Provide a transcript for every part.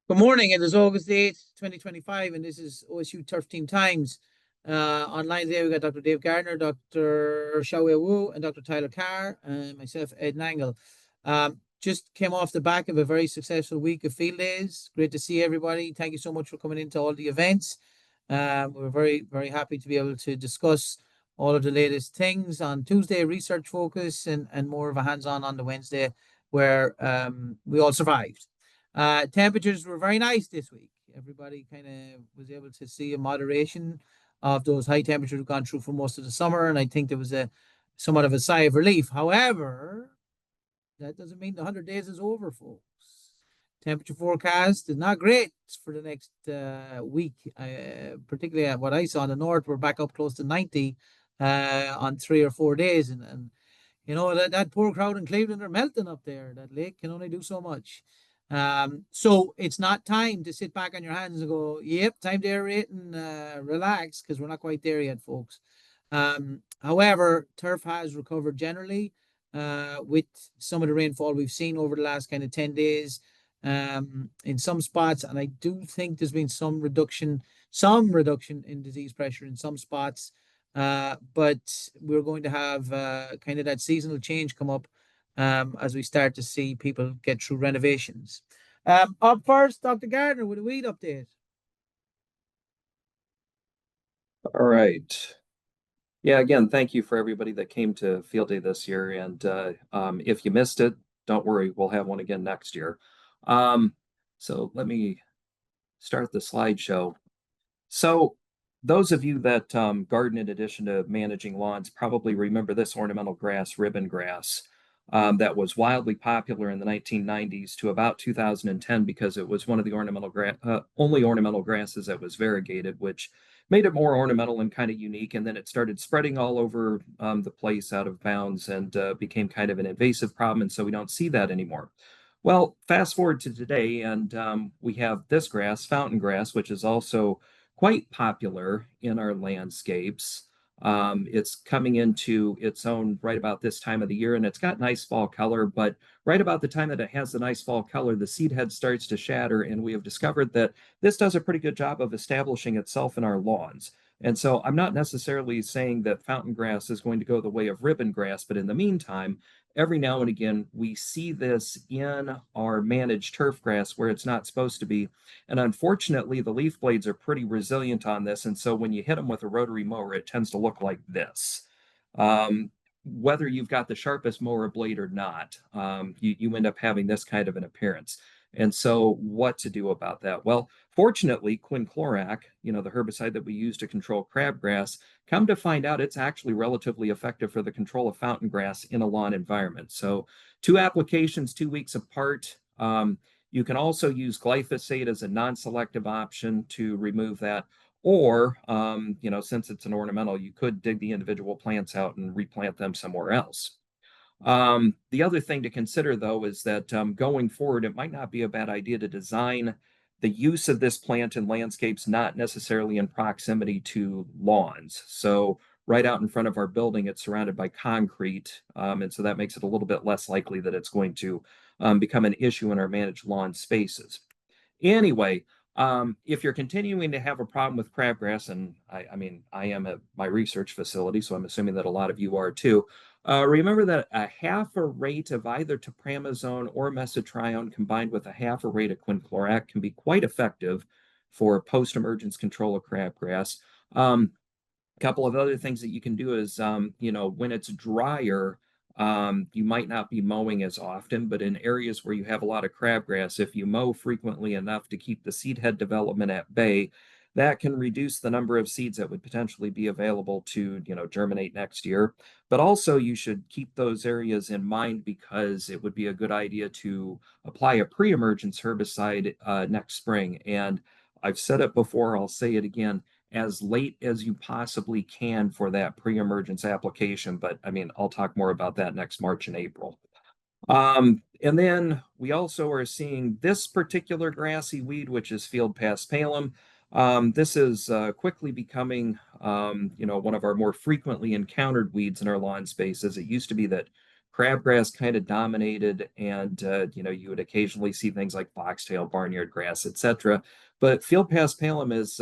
Good morning. It is August 8th, 2025, and this is OSU Turf Team Times. Online today, we got Dr. Dave Gardner, Dr. Xiaowei Wu, and Dr. Tyler Carr, and myself, Ed Nangle. Just came off the back of a very successful week of field days. Great to see everybody. Thank you so much for coming into all the events. We're very, very happy to be able to discuss all of the latest things on Tuesday, research focus, and more of a hands-on on the Wednesday, where we all survived. Temperatures were very nice this week. Everybody kind of was able to see a moderation of those high temperatures we've gone through for most of the summer, and I think there was a somewhat of a sigh of relief. However, that doesn't mean the 100 days is over, folks. Temperature forecast is not great for the next week, particularly at what I saw in the north. We're back up close to 90 on 3 or 4 days, and you know that poor crowd in Cleveland are melting up there. That lake can only do so much. So it's not time to sit back on your hands and go, yep, time to aerate and relax, because we're not quite there yet, folks. However, turf has recovered generally with some of the rainfall we've seen over the last kind of 10 days in some spots. And I do think there's been some reduction in disease pressure in some spots. But we're going to have kind of that seasonal change come up as we start to see people get through renovations. Up first, Dr. Gardner with a weed update. All right. Yeah, again, thank you for everybody that came to Field Day this year. And if you missed it, don't worry, we'll have one again next year. So let me start the slideshow. So those of you that garden in addition to managing lawns probably remember this ornamental grass, ribbon grass, that was wildly popular in the 1990s to about 2010 because it was one of the only ornamental grasses that was variegated, which made it more ornamental and kind of unique. And then it started spreading all over the place out of bounds and became kind of an invasive problem. And so we don't see that anymore. Well, fast forward to today, and we have this grass, fountain grass, which is also quite popular in our landscapes. It's coming into its own right about this time of the year, and it's got nice fall color. But right about the time that it has the nice fall color, the seed head starts to shatter, and we have discovered that this does a pretty good job of establishing itself in our lawns. And so I'm not necessarily saying that fountain grass is going to go the way of ribbon grass, but in the meantime, every now and again, we see this in our managed turf grass where it's not supposed to be. And unfortunately, the leaf blades are pretty resilient on this. And so when you hit them with a rotary mower, it tends to look like this. Whether you've got the sharpest mower blade or not, you end up having this kind of an appearance. And so what to do about that? Well, fortunately, quinclorac, the herbicide that we use to control crabgrass, come to find out it's actually relatively effective for the control of fountain grass in a lawn environment. So 2 applications, 2 weeks apart. You can also use glyphosate as a non-selective option to remove that. Or, since it's an ornamental, you could dig the individual plants out and replant them somewhere else. The other thing to consider, though, is that going forward, it might not be a bad idea to design the use of this plant in landscapes not necessarily in proximity to lawns. So right out in front of our building, it's surrounded by concrete, and so that makes it a little bit less likely that it's going to become an issue in our managed lawn spaces. Anyway, if you're continuing to have a problem with crabgrass, and I am at my research facility, so I'm assuming that a lot of you are too. Remember that a half a rate of either tepramazone or mesotrione combined with a half a rate of quinclorac can be quite effective for post-emergence control of crabgrass. A couple of other things that you can do is, when it's drier, you might not be mowing as often, but in areas where you have a lot of crabgrass, if you mow frequently enough to keep the seed head development at bay, that can reduce the number of seeds that would potentially be available to, germinate next year. But also you should keep those areas in mind because it would be a good idea to apply a pre-emergence herbicide next spring. And I've said it before, I'll say it again, as late as you possibly can for that pre-emergence application. But I'll talk more about that next March and April. And then we also are seeing this particular grassy weed, which is field paspalum. This is quickly becoming, one of our more frequently encountered weeds in our lawn spaces. It used to be that crabgrass kind of dominated, and you would occasionally see things like foxtail, barnyard grass, etc. But field paspalum is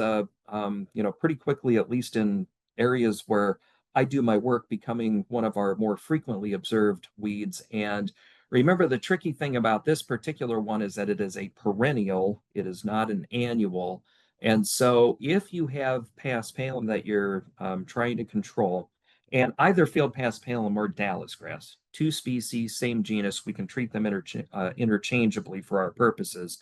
pretty quickly, at least in areas where I do my work, becoming one of our more frequently observed weeds. And remember, the tricky thing about this particular one is that it is a perennial, it is not an annual. And so if you have paspalum that you're trying to control, and either field paspalum or Dallas grass, two species, same genus, we can treat them interchangeably for our purposes.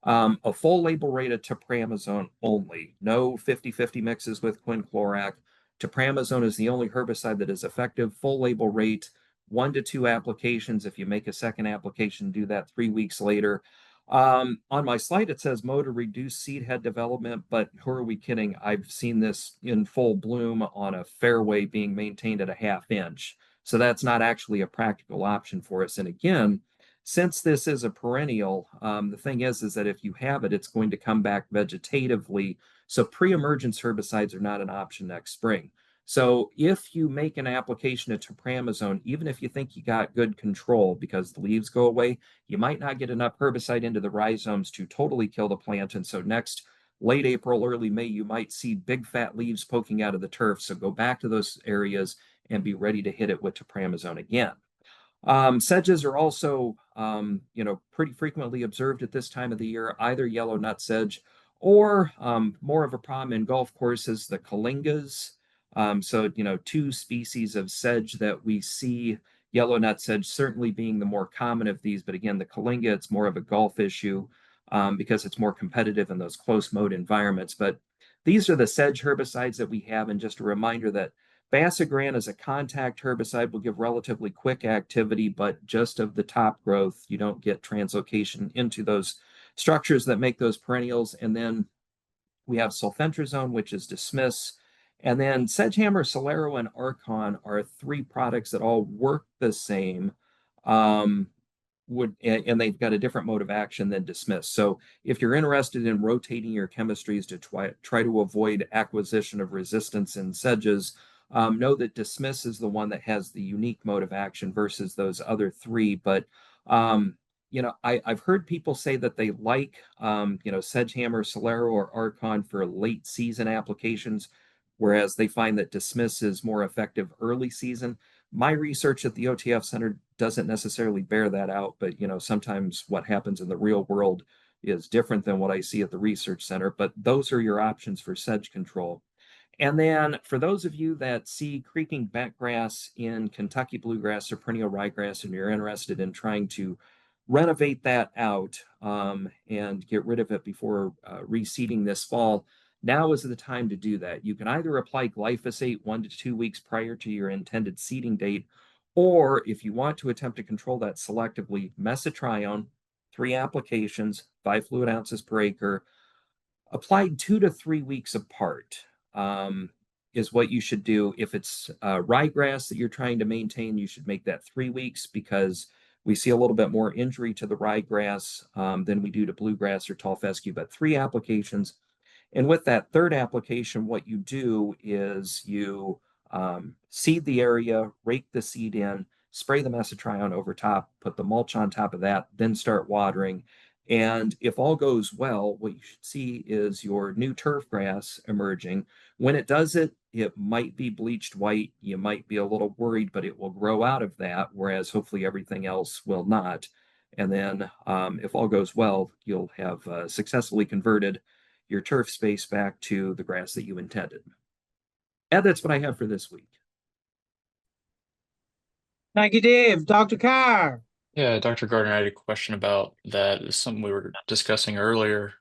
A full label rate of tepramazone only, no 50-50 mixes with quinclorac. Tepramazone is the only herbicide that is effective. Full label rate, 1 to 2 applications. If you make a second application, do that 3 weeks later. On my slide, it says mow to reduce seed head development, but who are we kidding? I've seen this in full bloom on a fairway being maintained at a 1/2 inch. So that's not actually a practical option for us. And again, since this is a perennial, the thing is that if you have it, it's going to come back vegetatively. So pre-emergence herbicides are not an option next spring. So if you make an application of tepramazone, even if you think you got good control because the leaves go away, you might not get enough herbicide into the rhizomes to totally kill the plant. And so next late April, early May, you might see big fat leaves poking out of the turf. So go back to those areas and be ready to hit it with tepramazone again. Sedges are also, pretty frequently observed at this time of the year, either yellow nut sedge or more of a problem in golf courses, the kalingas. Two species of sedge that we see, yellow nut sedge certainly being the more common of these. But again, the kalinga, it's more of a golf issue because it's more competitive in those close mode environments. But these are the sedge herbicides that we have. And just a reminder that Basagran as a contact herbicide will give relatively quick activity, but just of the top growth, you don't get translocation into those structures that make those perennials. And then we have sulfentrazone, which is dismiss. And then Sedgehammer, Solero, and Archon are 3 products that all work the same. And they've got a different mode of action than dismiss. So if you're interested in rotating your chemistries to try to avoid acquisition of resistance in sedges, know that dismiss is the one that has the unique mode of action versus those other 3. But I've heard people say that they like Sedgehammer, Solero, or Archon for late season applications, whereas they find that dismiss is more effective early season. My research at the OTF Center doesn't necessarily bear that out, but sometimes what happens in the real world is different than what I see at the research center. But those are your options for sedge control. And then for those of you that see creeping bentgrass in Kentucky bluegrass or perennial ryegrass, and you're interested in trying to renovate that out and get rid of it before reseeding this fall, now is the time to do that. You can either apply glyphosate 1 to 2 weeks prior to your intended seeding date, or if you want to attempt to control that selectively, mesotrione, 3 applications, 5 fluid ounces per acre, applied 2 to 3 weeks apart. Is what you should do. If it's ryegrass that you're trying to maintain, you should make that 3 weeks because we see a little bit more injury to the ryegrass than we do to bluegrass or tall fescue, but 3 applications. And with that third application, what you do is you seed the area, rake the seed in, spray the mesotrione over top, put the mulch on top of that, then start watering. And if all goes well, what you should see is your new turf grass emerging. When it does it, it might be bleached white. You might be a little worried, but it will grow out of that, whereas hopefully everything else will not. And then if all goes well, you'll have successfully converted your turf space back to the grass that you intended. And that's what I have for this week. Thank you, Dave. Dr. Carr. Yeah, Dr. Gardner, I had a question about that. It's something we were discussing earlier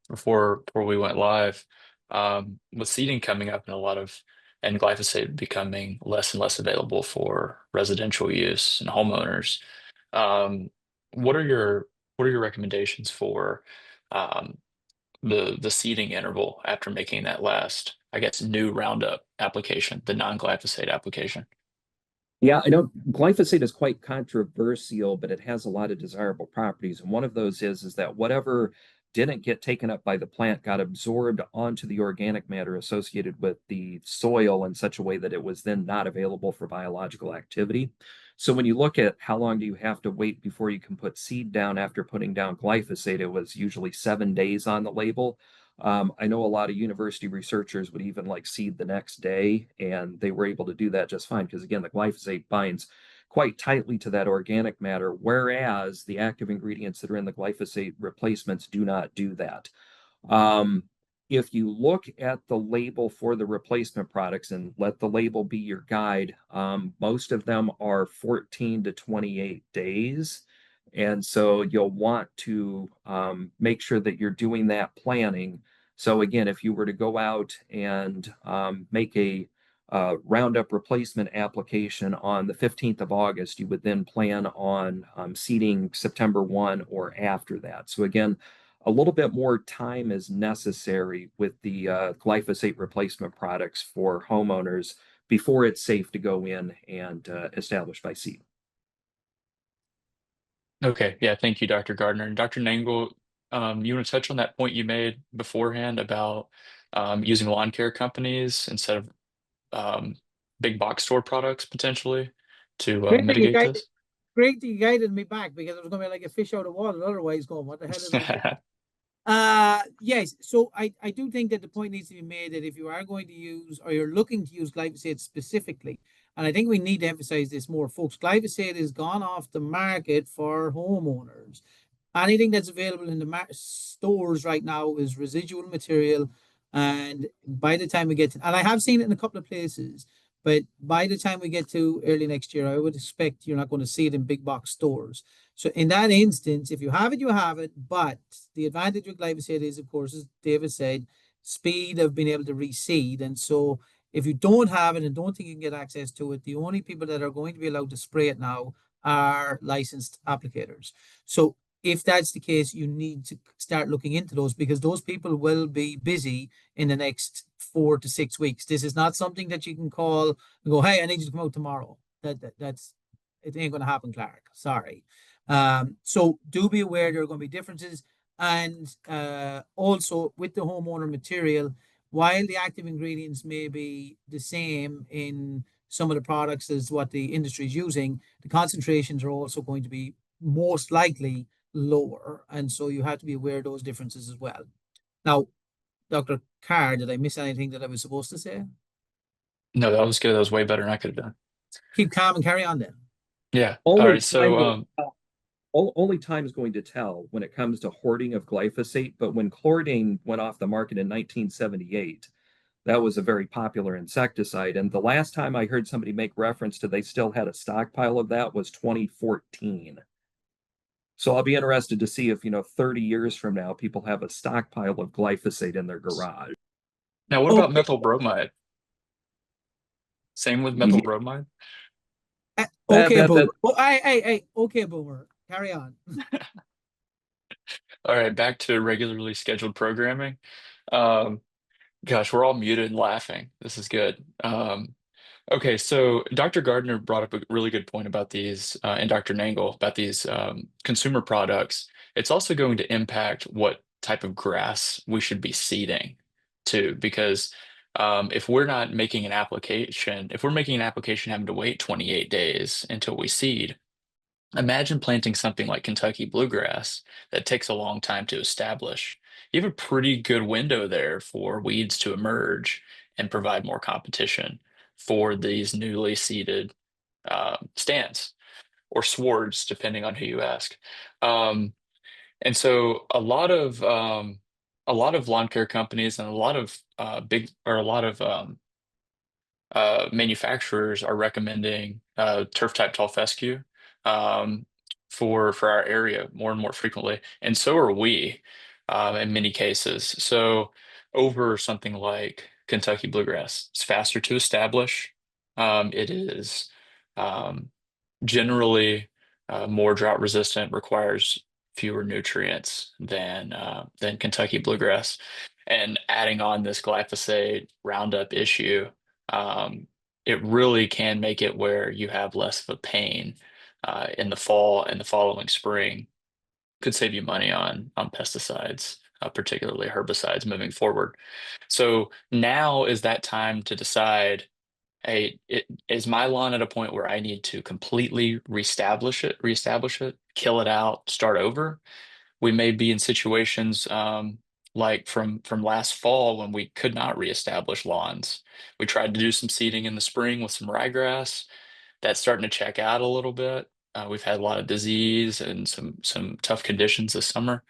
before we went live. With seeding coming up and glyphosate becoming less and less available for residential use and homeowners, um, what are your recommendations for um, the seeding interval after making that last, I guess, new Roundup application, the non-glyphosate application? Yeah, I know glyphosate is quite controversial, but it has a lot of desirable properties. And one of those is that whatever didn't get taken up by the plant got absorbed onto the organic matter associated with the soil in such a way that it was then not available for biological activity. So when you look at how long do you have to wait before you can put seed down after putting down glyphosate, it was usually 7 days on the label. I know a lot of university researchers would even like seed the next day, and they were able to do that just fine because, again, the glyphosate binds quite tightly to that organic matter, whereas the active ingredients that are in the glyphosate replacements do not do that. Um, if you look at the label for the replacement products and let the label be your guide, most of them are 14 to 28 days. And so you'll want to make sure that you're doing that planning. So again, if you were to go out and make a Roundup replacement application on the 15th of August, you would then plan on seeding September 1 or after that. So again, a little bit more time is necessary with the glyphosate replacement products for homeowners before it's safe to go in and establish by seed. Okay, yeah, thank you, Dr. Gardner. And Dr. Nangle, you want to touch on that point you made beforehand about using lawn care companies instead of big box store products potentially to Great that you mitigate guided, this? great that you guided me back because it was going to be like a fish out of water. Otherwise, going, what the hell is this? Yes. So I do think that the point needs to be made that if you are going to use or you're looking to use glyphosate specifically, and I think we need to emphasize this more, folks, glyphosate has gone off the market for homeowners. Anything that's available in the stores right now is residual material. And by the time we get to, and I have seen it in a couple of places, but by the time we get to early next year, I would expect you're not going to see it in big box stores. So in that instance, if you have it, you have it. But the advantage with glyphosate is, of course, as David said, speed of being able to reseed. And so if you don't have it and don't think you can get access to it, the only people that are going to be allowed to spray it now are licensed applicators. So if that's the case, you need to start looking into those because those people will be busy in the next 4 to 6 weeks. This is not something that you can call and go, "Hey, I need you to come out tomorrow." That's it ain't going to happen, Clark. Sorry. So do be aware there are going to be differences, and also with the homeowner material, while the active ingredients may be the same in some of the products as what the industry is using, the concentrations are also going to be most likely lower. And so you have to be aware of those differences as well. Now, Dr. Carr, did I miss anything that I was supposed to say? No, that was good. That was way better than I could have done. Keep calm and carry on then. Yeah. All Only right. time So, will only time is going to tell when it comes to hoarding of glyphosate. But when chlordane went off the market in 1978, that was a very popular insecticide. And the last time I heard somebody make reference to they still had a stockpile of that was 2014. So I'll be interested to see if, 30 years from now, people have a stockpile of glyphosate in their garage. now what about Okay. methyl bromide? Same with methyl bromide? Okay, That, that, Boomer. Oh, hey, okay, Boomer. Carry on. All right, back to regularly scheduled programming. Um, Gosh, we're all muted and laughing. This is good. Okay, so Dr. Gardner brought up a really good point about these, and Dr. Nangle about these consumer products. It's also going to impact what type of grass we should be seeding too, because if we're not making an application, if we're making an application having to wait 28 days until we seed, imagine planting something like Kentucky bluegrass that takes a long time to establish. You have a pretty good window there for weeds to emerge and provide more competition for these newly seeded stands or swards, depending on who you ask. Um, and so a lot of lawn care companies and a lot of manufacturers are recommending turf type tall fescue for our area more and more frequently, and so are we in many cases. So over something like Kentucky bluegrass, it's faster to establish. It is um, generally more drought resistant, requires fewer nutrients than Kentucky bluegrass, and adding on this glyphosate Roundup issue, it really can make it where you have less of a pain in the fall and the following spring. Could save you money on pesticides, particularly herbicides moving forward. So now is that time to decide hey, is my lawn at a point where I need to completely reestablish it, kill it out, start over? We may be in situations like from last fall when we could not reestablish lawns. We tried to do some seeding in the spring with some ryegrass. That's starting to check out a little bit. We've had a lot of disease and some tough conditions this summer.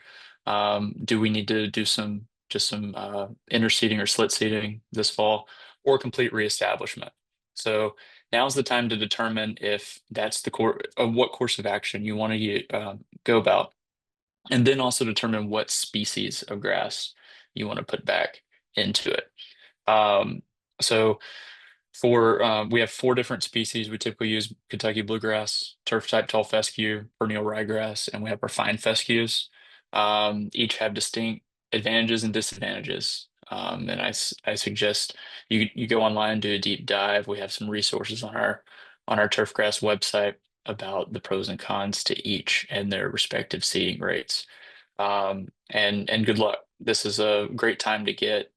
Do we need to do some interseeding or slit seeding this fall, or complete reestablishment? So now's the time to determine if that's the what course of action you want to go about, and then also determine what species of grass you want to put back into it. So we have 4 different species. We typically use Kentucky bluegrass, turf type tall fescue, perennial ryegrass, and we have our fine fescues. Each have distinct advantages and disadvantages. And I suggest you go online, do a deep dive. We have some resources on our turfgrass website about the pros and cons to each and their respective seeding rates. And good luck. This is a great time to get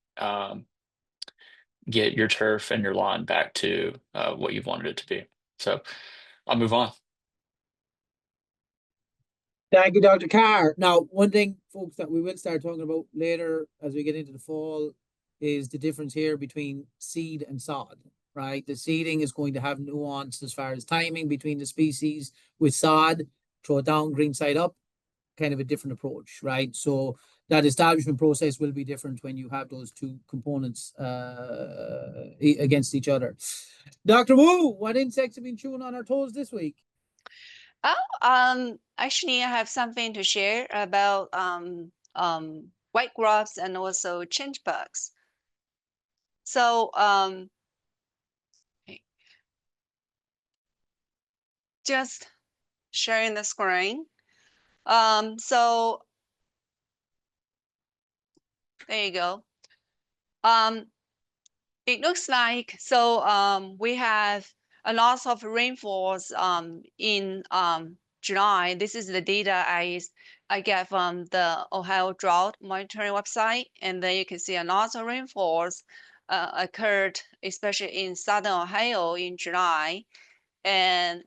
your turf and your lawn back to what you've wanted it to be. So I'll move on. Thank you, Dr. Carr. Now, one thing, folks, that we will start talking about later as we get into the fall is the difference here between seed and sod, right? The seeding is going to have nuance as far as timing between the species. With sod, throw it down, green side up, kind of a different approach, right? So that establishment process will be different when you have those 2 components against each other. Dr. Wu, what insects have been chewing on our toes this week? Actually, I have something to share about white grubs and also chinch bugs. So just sharing the screen. So there you go. It looks like we have a lot of rainfalls in July. This is the data I get from the Ohio Drought Monitoring website, and then you can see a lot of rainfalls occurred, especially in southern Ohio in July. And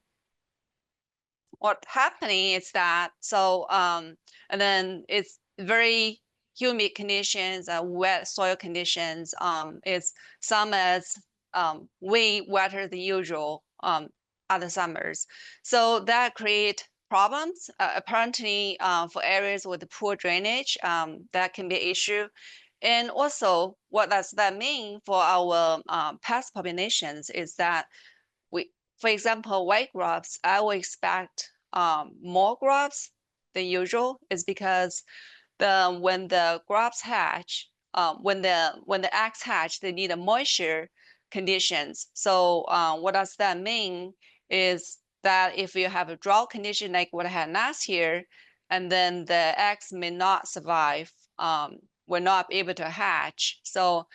what's happening is that and then it's very humid conditions and wet soil conditions. It's summers way wetter than usual other summers. So that create problems apparently for areas with poor drainage. That can be an issue. And also, what does that mean for our pest populations is that for example, white grubs, I would expect more grubs than usual, is because when the grubs hatch, when the eggs hatch, they need a moisture conditions. So what does that mean is that if you have a drought condition like what I had last year, and then the eggs may not survive, will not be able to hatch. So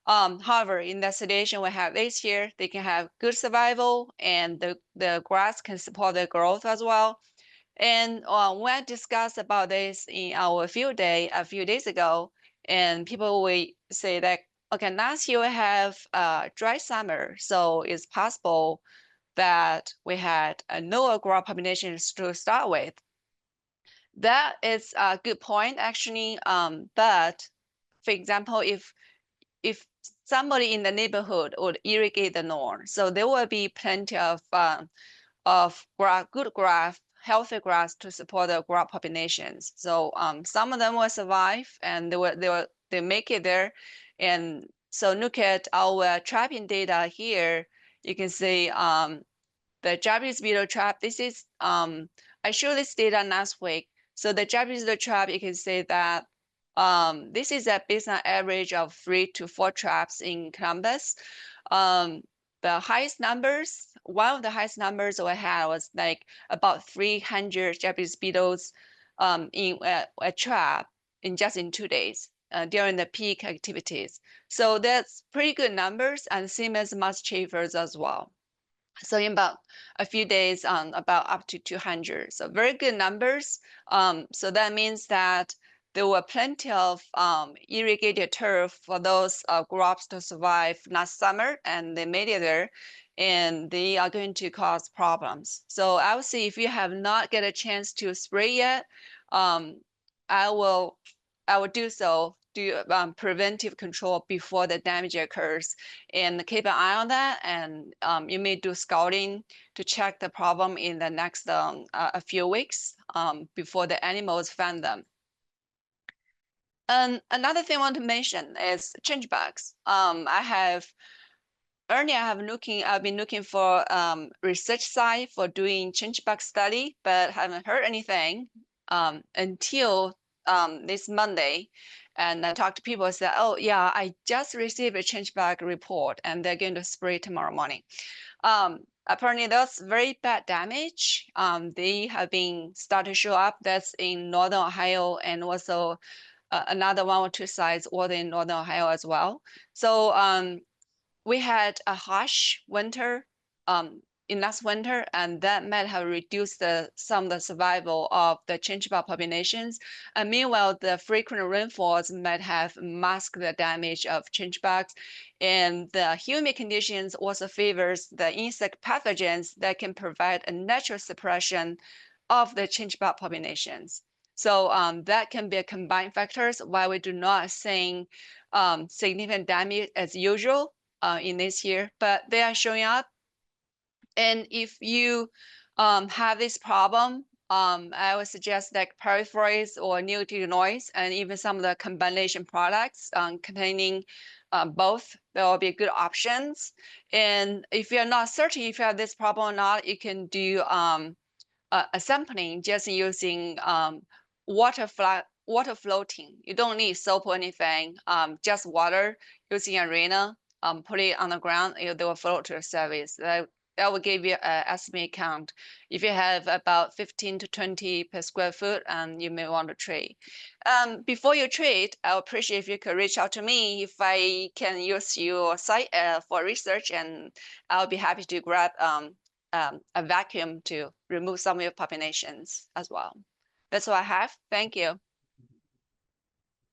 however, in that situation we have this year, they can have good survival, and the grass can support their growth as well. And when I discussed about this in our field day a few days ago, and people will say that, okay, last year we have a dry summer, so it's possible that we had a lower grub population to start with. That is a good point, actually. But for example, if somebody in the neighborhood would irrigate the lawn, so there will be plenty of good grass, healthy grass to support the grub populations. So some of them will survive, and they make it there. And so look at our trapping data here. You can see the Japanese beetle trap. This is I showed this data last week. So the Japanese beetle trap, you can see that this is a baseline average of 3 to 4 traps in Columbus. The highest numbers, one of the highest numbers we had was like about 300 Japanese beetles in a trap in just in 2 days during the peak activities. So that's pretty good numbers, and same as muschievers as well. So in about a few days, about up to 200. So very good numbers. So that means that there were plenty of irrigated turf for those crops to survive last summer, and they made it there, and they are going to cause problems. So I would say if you have not get a chance to spray yet, I will do so, do preventive control before the damage occurs, and keep an eye on that. And you may do scouting to check the problem in the next a few weeks before the animals find them. And another thing I want to mention is change bugs. I've been looking for research site for doing change bug study, but haven't heard anything until this Monday. And I talked to people and said, oh yeah, I just received a change bug report and they're going to spray tomorrow morning. Apparently that's very bad damage. They have been starting to show up. That's in Northern Ohio, and also another 1 or 2 sites all in Northern Ohio as well. So we had a harsh winter in last winter, and that might have reduced some of the survival of the change bug populations. And meanwhile, the frequent rainfalls might have masked the damage of change bugs. And the humid conditions also favors the insect pathogens that can provide a natural suppression of the change bug populations. So that can be a combined factors why we do not see significant damage as usual in this year, but they are showing up. And if you have this problem, I would suggest like peripheries or neonicotinoids, and even some of the combination products containing both, there will be good options. And if you're not certain if you have this problem or not, you can do a sampling just using water floating. You don't need soap or anything, just water using arena. Put it on the ground, they will float to the surface. That will give you an estimate count. If you have about 15 to 20 per square foot, you may want to trade. Before you trade, I would appreciate if you could reach out to me if I can use your site for research, and I'll be happy to grab a vacuum to remove some of your populations as well. That's all I have. Thank you.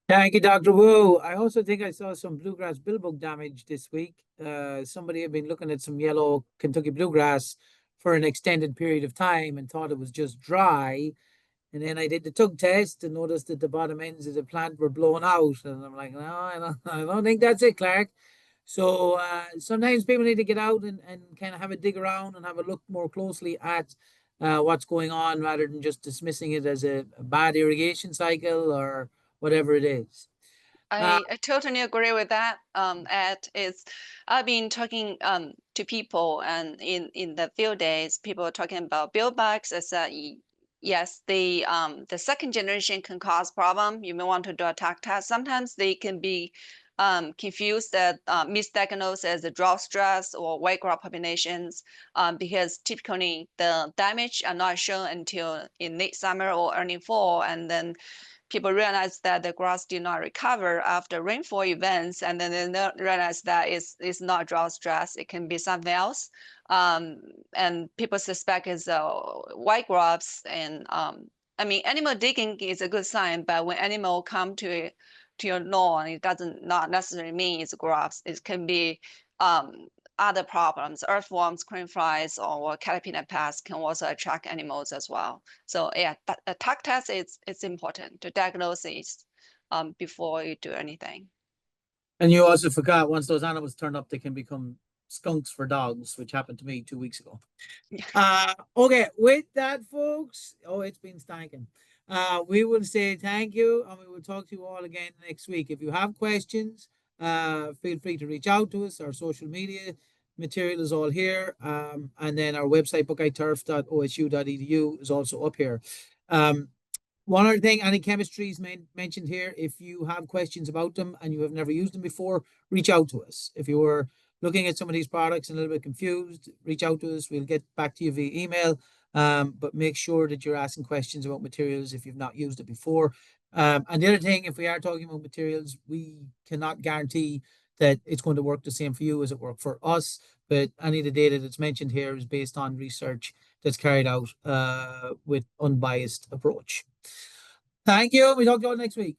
Thank you, Dr. Wu. I also think I saw some bluegrass billbug damage this week. Somebody had been looking at some yellow Kentucky bluegrass for an extended period of time and thought it was just dry. And then I did the tug test and noticed that the bottom ends of the plant were blown out. And I'm like, no, I don't think that's it, Clark. So sometimes people need to get out and kind of have a dig around and have a look more closely at what's going on rather than just dismissing it as a bad irrigation cycle or whatever it is. I totally agree with that. Ed, I've been talking to people, and in the field days, people are talking about billbugs as yes, the second generation can cause problem. You may want to do a attack test. Sometimes they can be confused that misdiagnosed as a drought stress or white crop populations because typically the damage are not shown until in late summer or early fall, and then people realize that the grass did not recover after rainfall events, and then they realize that it's not drought stress, it can be something else. And people suspect it's white crops. And I mean, animal digging is a good sign, but when animal come to your lawn, it doesn't not necessarily mean it's grass. It can be other problems, earthworms, crane flies, or caterpillar pests can also attract animals as well. So yeah, a attack test it's important to diagnose it before you do anything. And you also forgot, once those animals turn up, they can become skunks for dogs, which happened to me 2 weeks ago. Okay, with that, folks, it's been stinking. We will say thank you, and we will talk to you all again next week. If you have questions, feel free to reach out to us. Our social media material is all here. And then our website, buckeyeturf.osu.edu, is also up here. One other thing, any chemistries mentioned here, if you have questions about them and you have never used them before, reach out to us. If you were looking at some of these products and a little bit confused, reach out to us. We'll get back to you via email. But make sure that you're asking questions about materials if you've not used it before. And the other thing, if we are talking about materials, we cannot guarantee that it's going to work the same for you as it worked for us. But any of the data that's mentioned here is based on research that's carried out with unbiased approach. Thank you. We talk to you all next week.